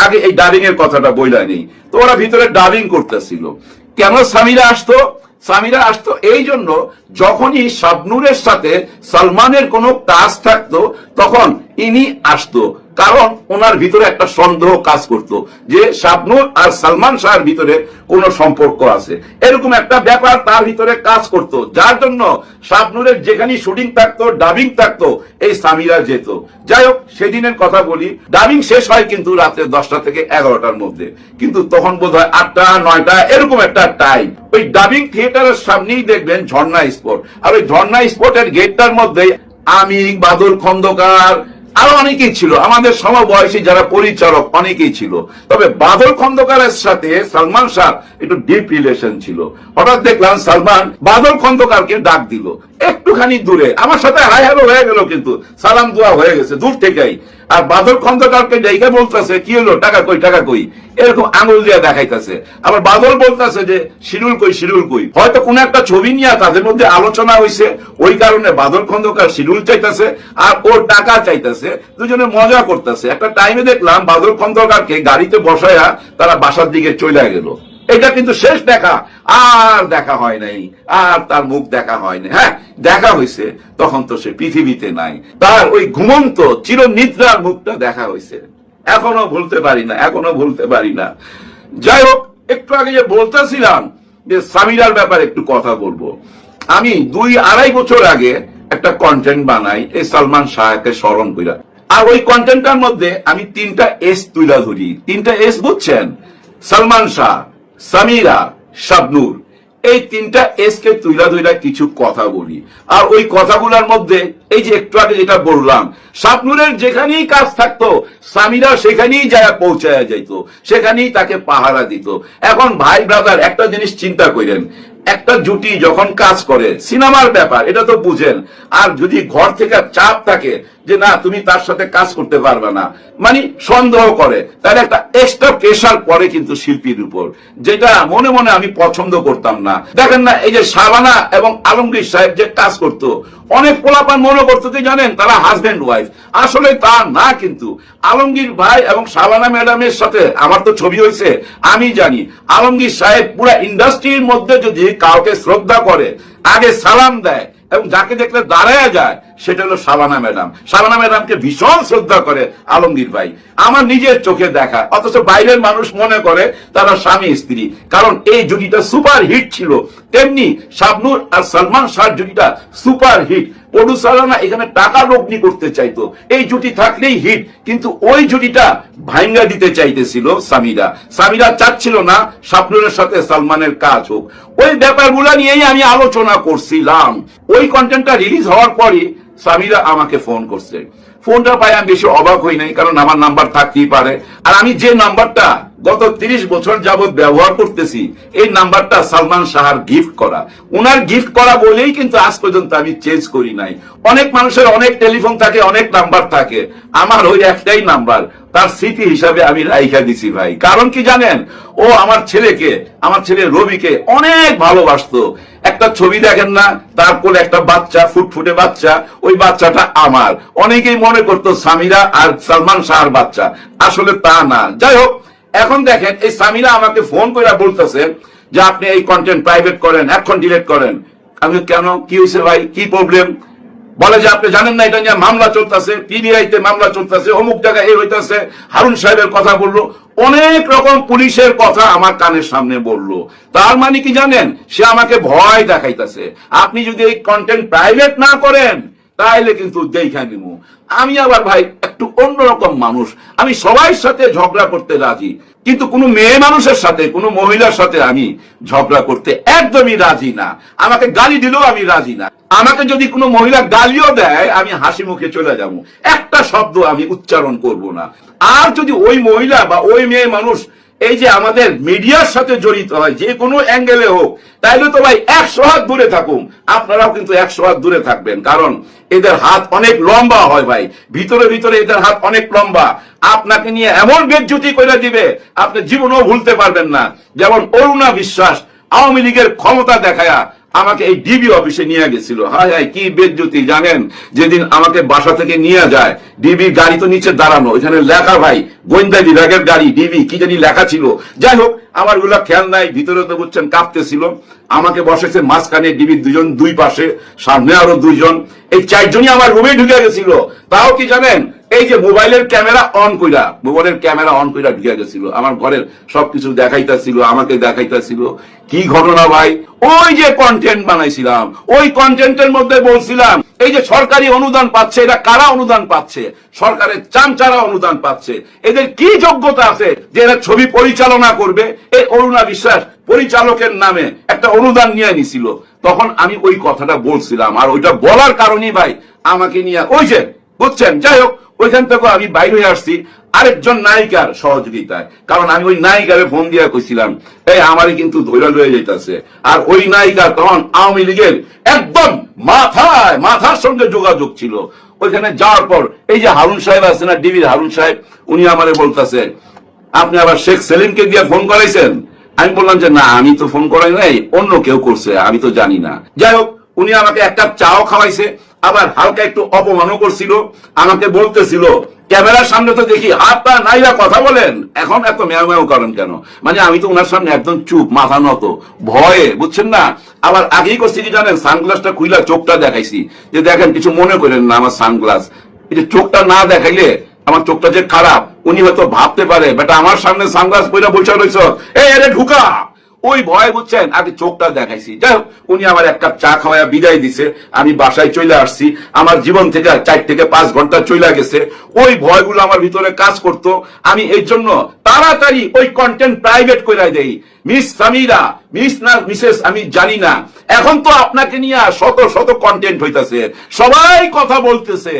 আগে এই ডাবিং এর কথাটা বইলা নেই। তো ওরা ভিতরে ডাবিং করতেছিল। কেন সামিরা আসতো? সামিরা আসতো এই জন্য, যখনই শাবনূরের সাথে সালমানের কোনো কাজ থাকতো তখন ইনি আসতো, কারণ ওনার ভিতরে একটা সন্দেহ কাজ করত যে শাবনূর আর সালমান শাহের ভিতরে কোনো সম্পর্ক আছে, এরকম একটা ব্যাপার তার ভিতরে কাজ করত, যার জন্য শাবনূরের যেখানে শুটিং থাকতো, ডাবিং থাকতো, এই সামিরা যেত। যাই হোক, সেদিনের কথা বলি, ডাবিং শেষ হয় কিন্তু রাত্রে 10টা থেকে 11টার মধ্যে, কিন্তু তখন বোধ হয় 8টা 9টা এরকম একটা টাইম। ওই ডাবিং থিয়েটারের সামনেই দেখবেন ঝর্ণা স্পট, আর ওই ঝর্ণা স্পটের গেটটার মধ্যে আমি, বাদল খন্দকার, আরো অনেকেই ছিল, আমাদের সমবয়সী যারা পরিচালক অনেকেই ছিল। তবে বাদল খন্দকারের সাথে সালমান শাহ একটু ডিপ রিলেশন ছিল। হঠাৎ দেখলাম সালমান বাদল খন্দকারকে ডাক দিল একটুখানি দূরে, আমার সাথে হাই হ্যালো হয়ে গেল, কিন্তু সালাম দোয়া হয়ে গেছে দূর থেকেই। আর বাদল খন্দকারকে ডেকে বলতেছে, কি হলো, টাকা কই, টাকা কই, এরকম আঙুল দিয়ে দেখাইতেছে। আবার বাদল বলতেছে যে শিডিউল কই, শিডিউল কই। হয়তো কোন একটা ছবি নিয়ে তাদের মধ্যে আলোচনা হয়েছে, ওই কারণে বাদল খন্দকার শিডিউল চাইতেছে আর ওর টাকা চাইতেছে, দুজনে মজা করতেছে। একটা টাইমে দেখলাম বাদল খন্দকারকে গাড়িতে বসায়া তারা বাসার দিকে চলে গেল। এটা কিন্তু শেষ দেখা, আর দেখা হয় নাই, আর তার মুখ দেখা হয়নি। হ্যাঁ, দেখা হয়েছে, তখন তো সে পৃথিবীতে নাই, তার ওই ঘুমন্ত চিরনিদ্রার মুখটা দেখা হয়েছে। এখনো ভুলতে পারি না, এখনো ভুলতে পারি না। যাই হোক, একটু আগে যে বলতেছিলাম যে সামিরার ব্যাপারে একটু কথা বলবো। আমি 2-2.5 বছর আগে একটা কন্টেন্ট বানাই এই সালমান শাহকে স্মরণ কইরা, আর ওই কন্টেন্টটার মধ্যে আমি 3টা এস তুইলা ধরি। 3টা এস বুঝছেন? সালমান শাহ, সামিরা, শাবনূর, এই 3টা এস কে তুইলা ধইরা কিছু কথা বলি। আর ওই কথাগুলোর মধ্যে এই যে একটু আগে যেটা বললাম, শাবনূরের যেখানেই কাজ থাকতো সামিরা সেখানেই যায় পৌঁছায় যাইত, সেখানেই তাকে পাহারা দিত। এখন ভাই ব্রাদার একটা জিনিস চিন্তা করেন, একটা জুটি যখন কাজ করে, সিনেমার ব্যাপার এটা তো বুঝেন, আর যদি ঘর থেকে চাপ থাকে যে না তুমি তার সাথে কাজ করতে পারবে না, মানে সন্দেহ করে, তাহলে একটা এক্সট্রা প্রেশার পড়ে কিন্তু শিল্পীর উপর, যেটা মনে মনে আমি পছন্দ করতাম না। দেখেন না, এই যে শাবানা এবং আলমগীর সাহেব যে কাজ করতো, অনেক পোলাপান মনে করতো যে জানেন তারা হাজবেন্ড ওয়াইফ, আসলে তা না। কিন্তু আলমগীর ভাই এবং শাবানা ম্যাডামের সাথে আমার তো ছবি হয়েছে, আমি জানি আলমগীর সাহেব পুরা ইন্ডাস্ট্রির মধ্যে যদি কাউকে শ্রদ্ধা করে, আগে সালাম দেয় এবং যাকে দেখলে দাঁড়ায় যায়, সেটা হলো শাবানা ম্যাডাম। শাবানা ম্যাডামকে ভীষণ শ্রদ্ধা করে আলমগীর ভাই, আমার নিজের চোখে দেখা। অথচ বাইরের মানুষ মনে করে তারা স্বামী স্ত্রী, কারণ এই জুটিটা সুপার হিট ছিল। তেমনি শাবনূর আর সালমান শাহ জুটিটা সুপার হিট। প্রডিউসাররা না এখানে টাকা লগ্নি করতে চাইতো, এই জুটি থাকলেই হিট, কিন্তু ওই জুটিটা ভাঙ্গা দিতে চাইতেছিল সামিরা। সামিরা চাচ্ছিল না শাবনূরের সাথে সালমানের কাজ হোক। ওই ব্যাপারগুলো নিয়েই আমি আলোচনা করছিলাম। ওই কন্টেন্টটা রিলিজ হওয়ার পরই সামিরা আমাকে ফোন করছে। ফোনটা পাই আমি বেশি অবাক হই নাই, কারণ আমার নাম্বার থাকতেই পারে। আর আমি যে নাম্বারটা গত 30 বছর যাবৎ ব্যবহার করতেছি, এই নাম্বারটা সালমান শাহর গিফট করা, উনার গিফট করা বলেই কিন্তু আজ পর্যন্ত আমি চেঞ্জ করি নাই। অনেক মানুষের অনেক টেলিফোন থাকে, অনেক নাম্বার থাকে, আমার ওই একটাই নাম্বার, তার স্মৃতি হিসাবে আমি রাইখা দিছি ভাই। কারণ কি জানেন, ও আমার ছেলেকে, আমার ছেলে রবিকে অনেক ভালোবাসতো। একটা ছবি দেখেন না, তার কোলে একটা বাচ্চা, ফুটফুটে বাচ্চা, ওই বাচ্চাটা আমার। অনেকেই মনে করতো সামিরা আর সালমান শাহর বাচ্চা, আসলে তা না। যাই হোক, এখন দেখেন এই সামিরা আমাকে ফোন করে বলতেছে যে আপনি এই কন্টেন্ট প্রাইভেট করেন, এখন ডিলিট করেন। আমি কেন, কি হয়েছে ভাই, কি প্রবলেম? বলে যে আপনি জানেন না এটা নিয়ে মামলা চলতেছে, পিবিআইতে মামলা চলতেছে, অমুক জায়গায় এই হইতেছে, হারুন সাহেবের কথা বললো, অনেক রকম পুলিশের কথা আমার কানের সামনে বললো। তার মানে কি জানেন, সে আমাকে ভয় দেখাইতেছে, আপনি যদি এই কন্টেন্ট প্রাইভেট না করেন তাইলে কিন্তু দেখা নিব। আমি আবার ভাই একটু অন্যরকম মানুষ, আমি সবাই সাথে ঝগড়া করতে রাজি, কিন্তু কোনো মেয়ে মানুষের সাথে, কোনো মহিলার সাথে আমি ঝগড়া করতে একদমই রাজি না। আমাকে গালি দিলেও আমি রাজি না। আমাকে যদি কোনো মহিলা গালিও দেয়, আমি হাসি মুখে চলে যাব, একটা শব্দ আমি উচ্চারণ করব না। আর যদি ওই মহিলা বা ওই মেয়ে মানুষ এই যে আমাদের মিডিয়ার সাথে জড়িত হয়, যে কোনো অ্যাঙ্গেলে হোক, তাইলে তো ভাই 100 হাত দূরে থাকুন। আপনারাও কিন্তু 100 হাত দূরে থাকবেন, কারণ এদের হাত অনেক লম্বা হয় ভাই, ভিতরে ভিতরে এদের হাত অনেক লম্বা। আপনাকে নিয়ে এমন বেজ্জতি করে দিবে, আপনি জীবনেও ভুলতে পারবেন না। যেমন অরুণা বিশ্বাস আওয়ামী লীগের ক্ষমতা দেখায়া আমাকে এই ডিবি অফিসে নিয়ে গেছিল। হায় হায় কি বেজ্জতি জানেন, যেদিন আমাকে বাসা থেকে নিয়ে যায়, ডিবি গাড়ি তো নিচে দাঁড়ানো, এখানে লেখা ভাই গোয়েন্দা বিভাগের গাড়ি, ডিবি কি জানি লেখা ছিল। যাই হোক আমার গুলা খেয়াল নাই, ভিতরে তো বুঝছেন কাঁপতেছিল। আমাকে বসেছে মাঝখানে, ডিবির দুজন দুই পাশে, সামনে আরো দুইজন, এই চারজনই আমার রুমে ঢুকে গেছিল। তাও কি জানেন, এই যে মোবাইলের ক্যামেরা অন কইরা, মোবাইলের ক্যামেরা অন কইরা ঢুকে গেছিল, আমার ঘরের সবকিছু দেখাইতেছিল, আমাকে দেখাইতেছিল। কি ঘটনা ভাই, ওই যে কন্টেন্ট বানাইছিলাম, ওই কন্টেন্টের মধ্যে বলছিলাম এই যে সরকারি অনুদান পাচ্ছে, এটা কারা অনুদান পাচ্ছে? সরকারের চামচারা অনুদান পাচ্ছে। এদের কি যোগ্যতা আছে যে এরা ছবি পরিচালনা করবে? এই অরুণা বিশ্বাস পরিচালকের নামে একটা অনুদান নিয়ে নিছিল। তখন আমি ওই কথাটা বলছিলাম, আর ওইটা বলার কারণেই ভাই আমাকে নিয়ে ওই যে বুঝছেন। যাই হোক ওইখান থেকে আমি বাইরে হয়ে আসছি আরেকজন নায়িকার সহযোগিতায়, কারণ আমি ওই নায়িকারে ফোন দিয়ে কইছিলাম এই আমারই কিন্তু ধৈর্য লয়ে যাইতেছে। আর ওই নায়িকা তখন আওয়ামী লীগের একদম মাথার সঙ্গে যোগাযোগ ছিল। ওইখানে যাওয়ার পর এই যে হারুন সাহেব আছে না, ডিবির হারুন সাহেব, উনি আমারে বলতেছে আপনি আবার শেখ সেলিমকে দিয়ে ফোন করাইছেন? আমি বললাম যে না, আমি তো ফোন করাই নাই, অন্য কেউ করছে, আমি তো জানি না। যাই হোক উনি আমাকে একটা চাও খাওয়াইছে, আবার হালকা একটু অপমানও করছিল। আমাকে বলতেছিল ক্যামেরার সামনে তো দেখি হাত পা নাইরা কথা বলেন, এখন এত মেয়াও মেয়াও করেন কেন? মানে আমি তো ওনার সামনে একদম চুপ, মাথা নত, ভয়ে, বুঝছেন না। আবার আগেই করছি কি জানেন, সানগ্লাসটা খুইলা চোখটা দেখাইছি, যে দেখেন কিছু মনে করেন না আমার সানগ্লাস। এই যে চোখটা না দেখাইলে আমার চোখটা যে খারাপ, উনি হয়তো ভাবতে পারে বেটা আমার সামনে সানগ্লাস পরে বসে রয়েছ, এই আরে ঢুকা, ওই ভয় বুঝছেন আগে চোখটা দেখাইছি। যাই হোক উনি আমার এক কাপ চা খাওয়া বিদায় দিছে, আমি বাসায় চলে আসছি। আমার জীবন থেকে 4 থেকে 5 ঘন্টা চলে গেছে। ওই ভয়গুলো আমার ভিতরে কাজ করতো। আমি এই জন্য তাড়াতাড়ি ওই কন্টেন্ট প্রাইভেট করে দেই। মিস সামিরা, মিস না মিসেস আমি জানি না, এখন তো আপনাকে নিয়ে শত শত কন্টেন্ট হইতাছে, সবাই কথা বলতেছে।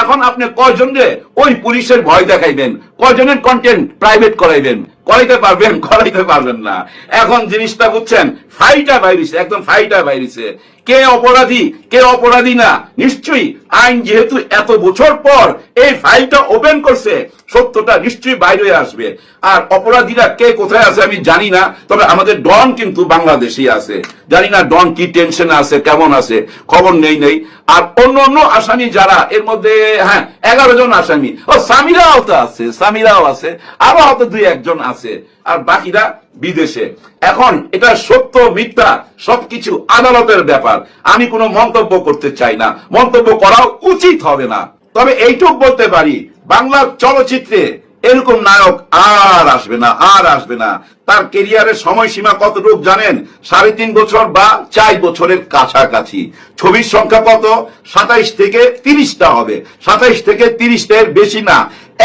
এখন আপনি কয়জন রে ওই পুলিশের ভয় দেখাইবেন, কয়জনের কন্টেন্ট প্রাইভেট করাইবেন? করাইতে পারবেন? করাইতে পারবেন না। এখন জিনিসটা বুঝছেন ফাইটা বাইরিছে, একদম ফাইটা বাইরিছে। কে অপরাধী কে অপরাধী না, নিশ্চয়ই আইন যেহেতু এত বছর পর এই ফাইলটা ওপেন করছে, সত্যটা নিশ্চয়ই বাইরে আসবে। আর অপরাধীরা কে কোথায় আছে আমি জানি না, তবে আমাদের ডন কিন্তু বাংলাদেশই আছে। জানি না ডন কি টেনশন আছে, কেমন আছে, খবর নেই। আর অন্য অন্য আসামি যারা এর মধ্যে, হ্যাঁ 11 জন আসামি, ও সামিরাও তো আছে, সামিরাও আছে, আরো হয়তো 2-1 জন আছে, আর বাকিরা বিদেশে। এখন এটা সত্য মিথ্যা সবকিছু আদালতের ব্যাপার, আমি কোনো মন্তব্য করতে চাই না, মন্তব্য করাও উচিত হবে না। তবে এইটুক বলতে পারি, বাংলা চলচ্চিত্রে এরকম নায়ক আর আসবে না, আর আসবে না। তার কেরিয়ারের সময়সীমা কতটুকু জানেন? 3.5 বছর বা 4 বছরের কাছাকাছি। ছবির সংখ্যা কত? 27 থেকে 30টা হবে, 27 থেকে 30টার বেশি না।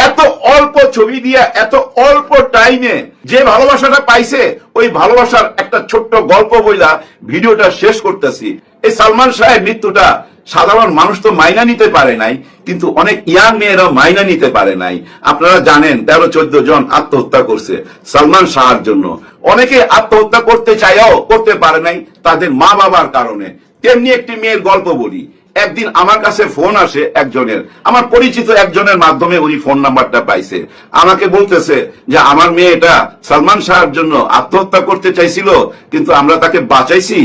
এত অল্প ছবি দিয়ে এত অল্প টাইমে যে ভালোবাসাটা পাইছে, ওই ভালোবাসার একটা ছোট্ট গল্প বইলা ভিডিওটা শেষ করতেছি। এই সালমান শাহের মৃত্যুটা সাধারণ মানুষ তো মাইনা নিতে পারে নাই, কিন্তু অনেক ইয়াং মেয়েরা মাইনা নিতে পারে নাই। আপনারা জানেন 13-14 জন আত্মহত্যা করছে সালমান শাহর জন্য। অনেকে আত্মহত্যা করতে চাইও করতে পারে নাই তাদের মা বাবার কারণে। তেমনি একটি মেয়ের গল্প বলি। একদিন আমার কাছে ফোন আসে একজনের, আমার পরিচিত একজনের মাধ্যমে উনি ফোন নাম্বারটা পাইছে। আমাকে বলতেছে যে আমার মেয়েটা সালমান শাহর জন্য আত্মহত্যা করতে চাইছিল, কিন্তু আমরা তাকে বাঁচাইছি,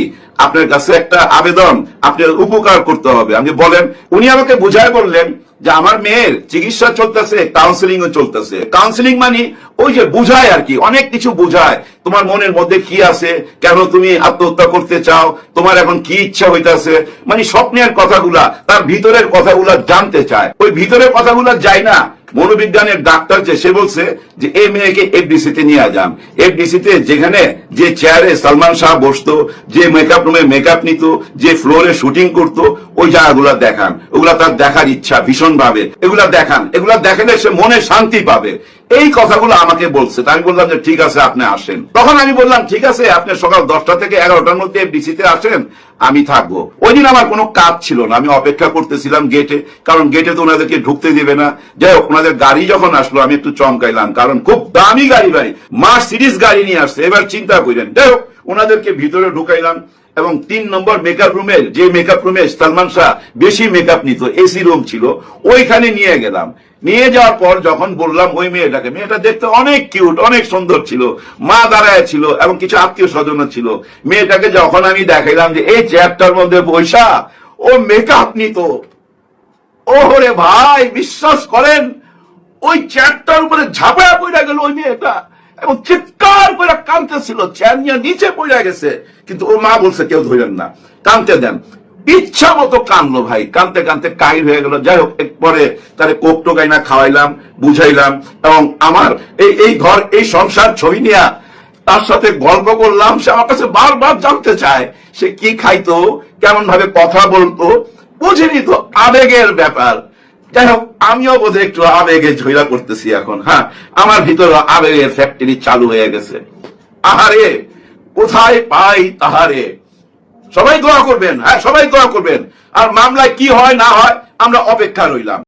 আপনার কাছে একটা আবেদন, আপনার উপকার করতে হবে। আমি বলেন, উনি আমাকে বুঝায় বললেন যে আমার মেয়ের চিকিৎসা চলতেছে, কাউন্সিলিং ও চলতেছে। কাউন্সিলিং মানে ওই যে বুঝায় আর কি, অনেক কিছু বুঝায়, তোমার মনের মধ্যে কি আছে, কেন তুমি আত্মহত্যা করতে চাও, তোমার এখন কি ইচ্ছা হইতাছে, মানে স্বপ্নের কথাগুলা, তার ভিতরের কথাগুলা জানতে চায়। ওই ভিতরের কথাগুলা যায় না। মনোবিজ্ঞানের ডাক্তার যে সে বলছে যে এই মেয়েকে এফডিসি তে নিয়ে যান। এফডিসি তে যেখানে যে চেয়ারে সালমান শাহ বসতো, যে মেকআপ রুমে মেকআপ নিত, যে ফ্লোরে শুটিং করতো, ওই জায়গাগুলা দেখান। ওগুলা তার দেখার ইচ্ছা ভীষণ ভাবে, এগুলা দেখান, এগুলা দেখালে সে মনে শান্তি পাবে। এই কথাগুলো আমাকে বলছে। আমি বললাম যে ঠিক আছে আপনি আসেন। তখন আমি বললাম ঠিক আছে আপনি সকাল 10টা থেকে 11টার মধ্যে এফডিসি তে আসেন, আমি থাকবো। ওই দিন আমার কোনো কাজ ছিল না, আমি অপেক্ষা করতেছিলাম গেটে, কারণ গেটে তো ওনাদেরকে ঢুকতে দিবে না। যাই হোক ওনাদের গাড়ি যখন আসলো আমি একটু চমকাইলাম, কারণ খুব দামি গাড়ি ভাই, মার্সিডিজ গাড়ি নিয়ে আসছে। এবার চিন্তা করেন, যাই হোক ওনাদেরকে ভিতরে ঢুকাইলাম এবং 3 নম্বর মেকআপ রুমের, যে মেকআপ রুমে সালমান শাহ বেশি মেকআপ নিত, এসি রুম ছিল, ওইখানে নিয়ে গেলাম। নিয়ে যাওয়ার পর যখন বললাম ওই মেয়েটাকে, মেয়েটা দেখতে অনেক কিউট, অনেক সুন্দর ছিল, মা দাঁড়ায় ছিল এবং কিছু আত্মীয় স্বজন ছিল। মেয়েটাকে যখন আমি দেখাইলাম যে এই চেয়ারটার মধ্যে বৈশা ও মেকআপ নিত, ওরে ভাই বিশ্বাস করেন ওই চেয়ারটার উপরে ঝাঁপায়া পড়ে গেল ওই মেয়েটা এবং চিৎকার করে কাঁদতেছিল, চেয়ার নিয়ে নিচে পড়ে গেছে। কিন্তু ও মা বলছে কেউ ধরেন না, কাঁদতে দেন। ইচ্ছা মতো কানলো ভাই, কানতে কানতে কাহিল হয়ে গেল। যাই হোক, পরে তারে কোক টোকাই না খাওয়াইলাম, বুঝাইলাম এবং আমার এই ঘর এই সংসার ছবি নিয়ে তার সাথে গল্প করলাম। সে আমার কাছে বারবার জানতে চায় সে কি খাইতো, কেমন ভাবে কথা বলতো, বুঝিনি তো, আবেগের ব্যাপার। যাই হোক, আমিও বোধহয় একটু আবেগে ঝইলা করতেছি এখন। হ্যাঁ, আমার ভিতরে আবেগের ফ্যাক্টরি চালু হয়ে গেছে। আহারে কোথায় পাই তাহারে। সবাই দোয়া করবেন, হ্যাঁ সবাই দোয়া করবেন। আর মামলায় কি হয় না হয় আমরা অপেক্ষা রইলাম।